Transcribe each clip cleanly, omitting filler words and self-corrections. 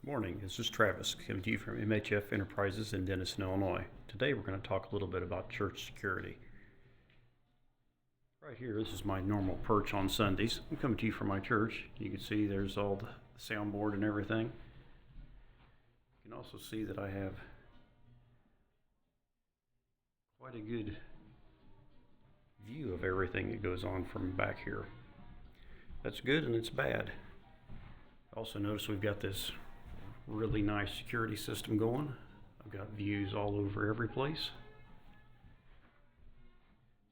Morning, this is Travis coming to you from MHF Enterprises in Denison, Illinois. Today we're going to talk a little bit about church security. Right here, this is my normal perch on Sundays. I'm coming to you from my church. You can see there's all the soundboard and everything. You can also see that I have quite a good view of everything that goes on from back here. That's good and it's bad. Also notice we've got this really nice security system going. I've got views all over every place.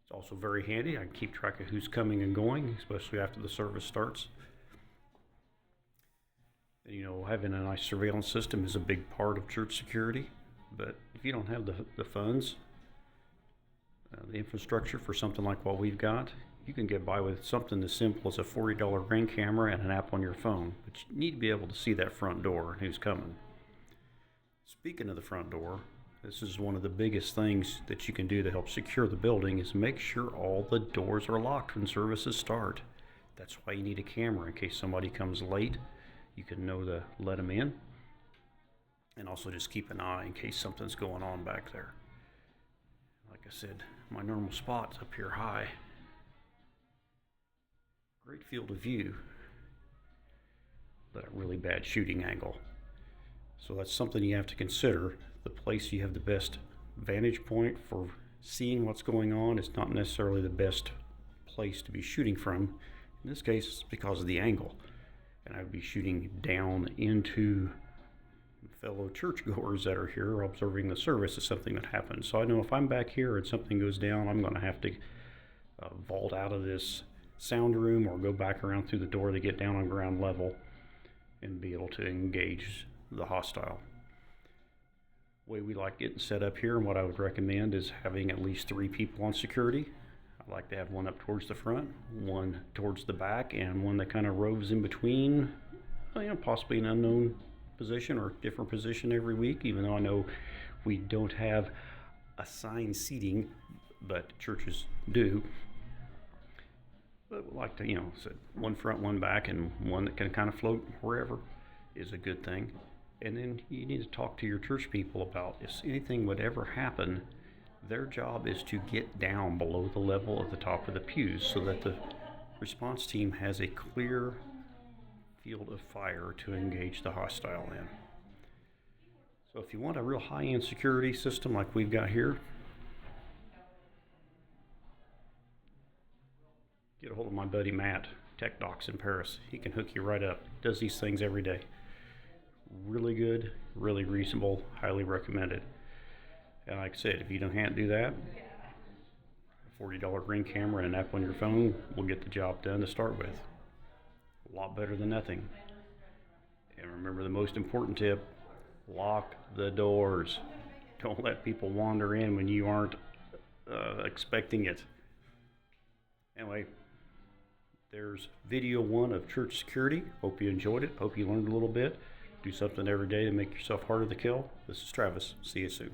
It's also very handy. I can keep track of who's coming and going, especially after the service starts. And, having a nice surveillance system is a big part of church security, but if you don't have the funds, the infrastructure for something like what we've got, you can get by with something as simple as a $40 Ring camera and an app on your phone, but you need to be able to see that front door and who's coming. Speaking of the front door, this is one of the biggest things that you can do to help secure the building is make sure all the doors are locked when services start. That's why you need a camera in case somebody comes late. You can know to let them in, and also just keep an eye in case something's going on back there. Like I said, my normal spot's up here high. Great field of view, but a really bad shooting angle. So that's something you have to consider. The place you have the best vantage point for seeing what's going on is not necessarily the best place to be shooting from. In this case, it's because of the angle. And I would be shooting down into fellow churchgoers that are here observing the service is something that happens. So I know if I'm back here and something goes down, I'm going to have to vault out of this sound room or go back around through the door to get down on ground level and be able to engage the hostile. The way we like getting set up here and what I would recommend is having at least 3 people on security. I'd like to have one up towards the front, one towards the back, and one that kind of roves in between, possibly an unknown position or different position every week, even though I know we don't have assigned seating, but churches do. But we like to, so one front, one back, and one that can kind of float wherever is a good thing. And then you need to talk to your church people about if anything would ever happen, their job is to get down below the level of the top of the pews so that the response team has a clear field of fire to engage the hostile in. So if you want a real high-end security system like we've got here, get a hold of my buddy Matt, Tech Docs in Paris. He can hook you right up. Does these things every day. Really good, really reasonable, highly recommended. And like I said, if you can't do that, a $40 Ring camera and an app on your phone will get the job done to start with. A lot better than nothing. And remember the most important tip, lock the doors. Don't let people wander in when you aren't expecting it. Anyway, there's video 1 of church security. Hope you enjoyed it. Hope you learned a little bit. Do something every day to make yourself harder to kill. This is Travis. See you soon.